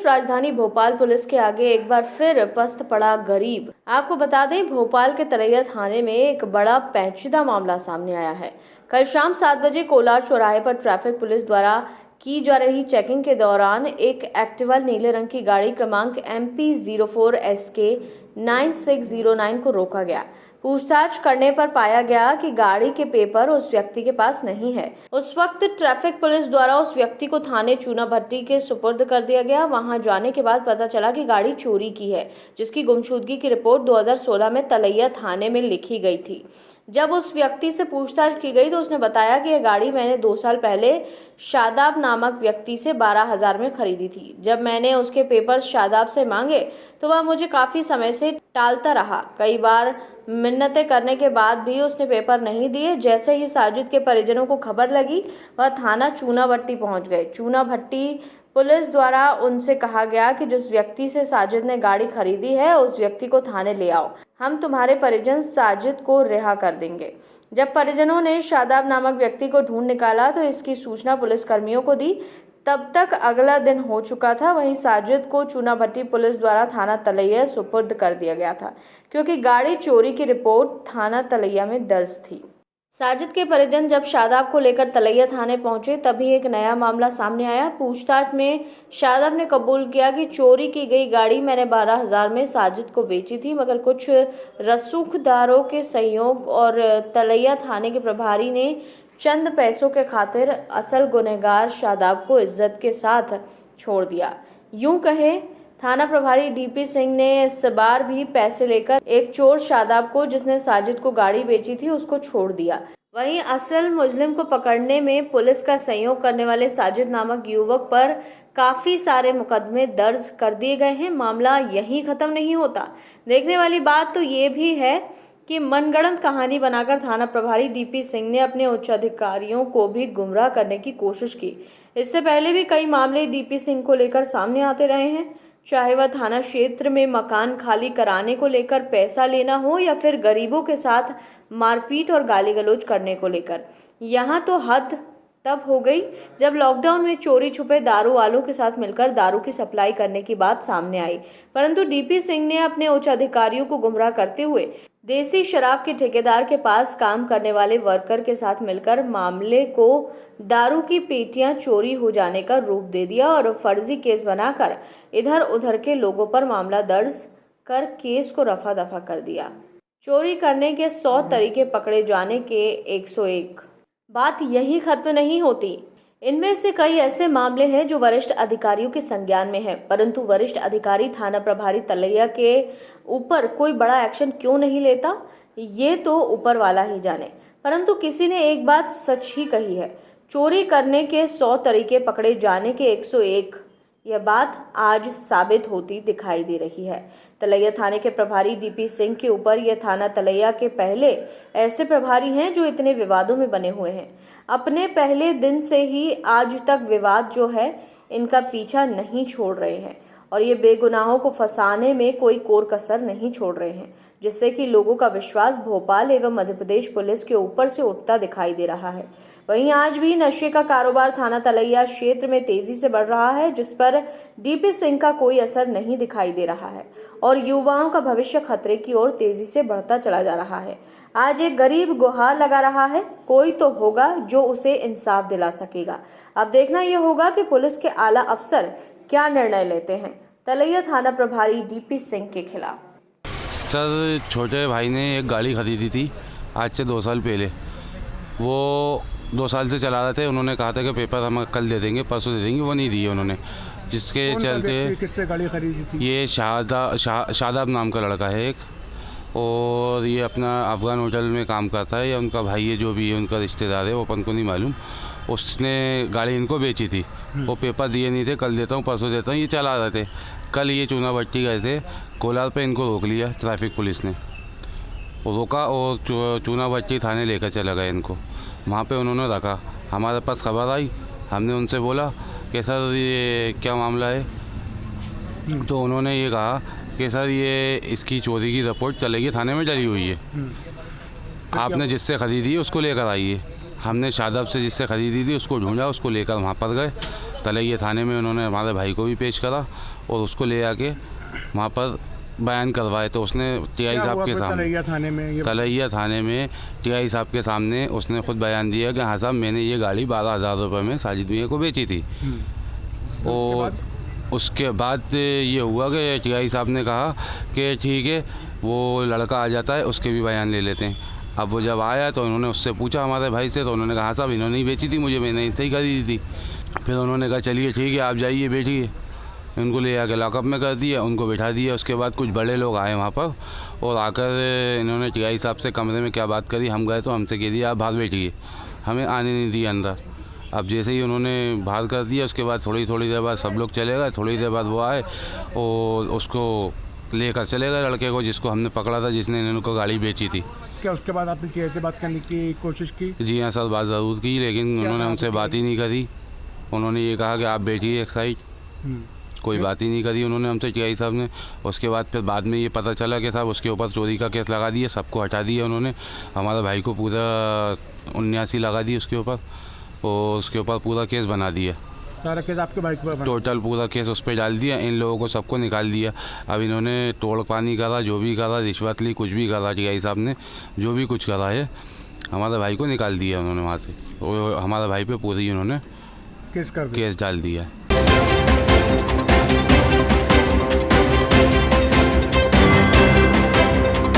राजधानी भोपाल पुलिस के आगे एक बार फिर पस्त पड़ा गरीब। आपको बता दें, भोपाल के तलैया थाने में एक बड़ा पेचीदा मामला सामने आया है। कल शाम 7 बजे कोलार चौराहे पर ट्रैफिक पुलिस द्वारा की जा रही चेकिंग के दौरान एक एक्टिवा नीले रंग की गाड़ी क्रमांक MP04SK 9609 को रोका गया। पूछताछ करने पर पाया गया कि गाड़ी के पेपर उस व्यक्ति के पास नहीं है। उस वक्त ट्रैफिक पुलिस द्वारा उस व्यक्ति को थाने चूनाभट्टी के सुपुर्द कर दिया गया। वहां जाने के बाद पता चला कि गाड़ी चोरी की है, जिसकी गुमशुदगी की रिपोर्ट 2016 में तलैया थाने में लिखी गई थी। जब उस व्यक्ति से पूछताछ की गई तो उसने बताया कि यह गाड़ी मैंने 2 साल पहले शादाब नामक व्यक्ति से 12,000 में खरीदी थी। जब मैंने उसके पेपर शादाब से मांगे तो वह मुझे काफी समय से टालता रहा। कई बार मिन्नतें करने के बाद भी उसने पेपर नहीं दिए। जैसे ही साजिद के परिजनों को खबर लगी, वह थाना चूनाभट्टी पहुंच गए। चूनाभट्टी पुलिस द्वारा उनसे कहा गया कि जिस व्यक्ति से साजिद ने गाड़ी खरीदी है, उस व्यक्ति को थाने ले आओ, हम तुम्हारे परिजन साजिद को रिहा कर देंगे। जब परिजनों ने शादाब नामक व्यक्ति को ढूंढ निकाला तो इसकी सूचना पुलिस कर्मियों को दी। तब तक अगला दिन हो चुका था। वहीं साजिद को चूनाभट्टी पुलिस द्वारा थाना तलैया सुपुर्द कर दिया गया था, क्योंकि गाड़ी चोरी की रिपोर्ट थाना तलैया में दर्ज थी। साजिद के परिजन जब शादाब को लेकर तलैया थाने पहुंचे, तभी एक नया मामला सामने आया। पूछताछ में शादाब ने कबूल किया कि चोरी की गई गाड़ी मैंने 12,000 में साजिद को बेची थी, मगर कुछ रसूखदारों के सहयोग और तलैया थाने के प्रभारी ने चंद पैसों के खातिर असल गुनहगार शादाब को इज्जत के साथ छोड़ दिया। यूं कहे, थाना प्रभारी DP सिंह ने इस बार भी पैसे लेकर एक चोर शादाब को, जिसने साजिद को गाड़ी बेची थी, उसको छोड़ दिया। वहीं असल मुजरिम को पकड़ने में पुलिस का सहयोग करने वाले साजिद नामक युवक पर काफी सारे मुकदमे दर्ज कर दिए गए हैं। मामला यहीं खत्म नहीं होता। देखने वाली बात तो ये भी है कि मनगढ़ंत कहानी बनाकर थाना प्रभारी DP सिंह ने अपने उच्च अधिकारियों को भी गुमराह करने की कोशिश की। इससे पहले भी कई मामले DP सिंह को लेकर सामने आते रहे हैं, चाहे वह थाना क्षेत्र में मकान खाली कराने को लेकर पैसा लेना हो या फिर गरीबों के साथ मारपीट और गाली गलौज करने को लेकर। यहाँ तो हद तब हो गई जब लॉकडाउन में चोरी छुपे दारू वालों के साथ मिलकर दारू की सप्लाई करने की बात सामने आई। परंतु DP सिंह ने अपने उच्च अधिकारियों को गुमराह करते हुए देसी शराब के ठेकेदार के पास काम करने वाले वर्कर के साथ मिलकर मामले को दारू की पेटियां चोरी हो जाने का रूप दे दिया और फर्जी केस बनाकर इधर उधर के लोगों पर मामला दर्ज कर केस को रफा दफा कर दिया। चोरी करने के 100 तरीके पकड़े जाने के 101। बात यही खत्म नहीं होती। इनमें से कई ऐसे मामले हैं जो वरिष्ठ अधिकारियों के संज्ञान में है, परंतु वरिष्ठ अधिकारी थाना प्रभारी तलैया के ऊपर कोई बड़ा एक्शन क्यों नहीं लेता, ये तो ऊपर वाला ही जाने। परंतु किसी ने एक बात सच ही कही है, चोरी करने के 100 तरीके पकड़े जाने के 101। यह बात आज साबित होती दिखाई दे रही है। तलैया थाने के प्रभारी DP सिंह के ऊपर यह थाना तलैया के पहले ऐसे प्रभारी हैं जो इतने विवादों में बने हुए हैं। अपने पहले दिन से ही आज तक विवाद जो है इनका पीछा नहीं छोड़ रहे हैं और ये बेगुनाहों को फंसाने में कोई कोर कसर नहीं छोड़ रहे हैं, जिससे कि लोगों का विश्वास भोपाल एवं मध्य प्रदेश पुलिस के ऊपर से उठता दिखाई दे रहा है। वहीं आज भी नशे का कारोबार थाना तलैया क्षेत्र में तेजी से बढ़ रहा है, जिस पर DP सिंह का कोई असर नहीं दिखाई दे रहा है और युवाओं का भविष्य खतरे की ओर तेजी से बढ़ता चला जा रहा है। आज एक गरीब गुहार लगा रहा है, कोई तो होगा जो उसे इंसाफ दिला सकेगा। अब देखना यह होगा कि पुलिस के आला अफसर क्या निर्णय लेते हैं तलैया थाना प्रभारी DP सिंह के खिलाफ। सर, छोटे भाई ने एक गाड़ी खरीदी थी आज से 2 साल पहले। वो 2 साल से चला रहे थे। उन्होंने कहा था कि पेपर हम कल दे देंगे, परसों दे देंगे, वो नहीं दिए उन्होंने, जिसके चलते किससे गाड़ी खरीदी थी? ये शादाब नाम का लड़का है एक, और ये अपना अफगान होटल में काम करता है, या उनका भाई है, जो भी है उनका रिश्तेदार है, वो अपन को नहीं मालूम। उसने गाड़ी इनको बेची थी, वो पेपर दिए नहीं थे, कल देता हूँ परसों देता हूँ, ये चला रहे थे। कल ये चूनाभट्टी गए थे, कोलार पे इनको रोक लिया ट्रैफिक पुलिस ने, रोका और चूनाभट्टी थाने लेकर चला गया इनको। वहाँ पे उन्होंने रखा, हमारे पास खबर आई, हमने उनसे बोला कि सर ये क्या मामला है, तो उन्होंने ये कहा कि सर ये इसकी चोरी की रिपोर्ट तलैया थाने में डली हुई है, आपने जिससे ख़रीदी है उसको लेकर आइए। हमने शादाब से जिससे ख़रीदी थी उसको ढूंढा, उसको लेकर वहाँ पर गए। तलैया थाने में उन्होंने हमारे भाई को भी पेश करा और उसको ले आके वहाँ पर बयान करवाए। तो उसने टीआई क्या साहब हुआ के फिर सामने तलैया थाने में टीआई साहब के सामने उसने खुद बयान दिया कि हाँ साहब मैंने ये गाड़ी 12,000 रुपये में साजिद मियाँ को बेची थी। और उसके बाद ये हुआ कि टीआई साहब ने कहा कि ठीक है वो लड़का आ जाता है उसके भी बयान ले लेते हैं। अब वो जब आया तो उन्होंने उससे पूछा हमारे भाई से, तो उन्होंने कहा साहब इन्होंने ही बेची थी मुझे, मैंने इनसे ही खरीदी थी। फिर उन्होंने कहा चलिए ठीक है आप जाइए बैठिए। इनको ले आके लॉकअप में कर दिया, उनको बैठा दिया। उसके बाद कुछ बड़े लोग आए वहाँ पर और आकर इन्होंने टीआई साहब से कमरे में क्या बात करी। हम गए तो हमसे कह दिया आप बाहर बैठिए, हमें आने नहीं दिया अंदर। अब जैसे ही उन्होंने बाहर कर दिया उसके बाद थोड़ी देर बाद सब लोग चले गए। थोड़ी देर बाद वो आए और उसको लेकर चले गए लड़के को जिसको हमने पकड़ा था, जिसने इनको गाड़ी बेची थी। क्या उसके बाद आपने टीआई से बात करने की कोशिश की? जी हाँ सर, बात ज़रूर की, लेकिन उन्होंने हमसे बात ही नहीं करी। उन्होंने ये कहा कि आप बैठिए एक साइड, कोई बात ही नहीं करी उन्होंने हमसे टीआई साहब ने। उसके बाद फिर बाद में ये पता चला कि साहब उसके ऊपर चोरी का केस लगा दिया, सबको हटा दिया उन्होंने। हमारे भाई को पूरा 79 लगा दी उसके ऊपर और उसके ऊपर पूरा केस बना दिया। सारा केस आपके भाई के ऊपर? टोटल पूरा केस उस पर डाल दिया। इन लोगों को सबको निकाल दिया। अब इन्होंने तोड़ पानी करा, जो भी करा, रिश्वत ली, कुछ भी करा, टीआई साहब ने जो भी कुछ करा है हमारे भाई को निकाल दिया उन्होंने वहाँ से। और हमारे भाई पे पूरी उन्होंने केस कर दिया। केस डाल दिया।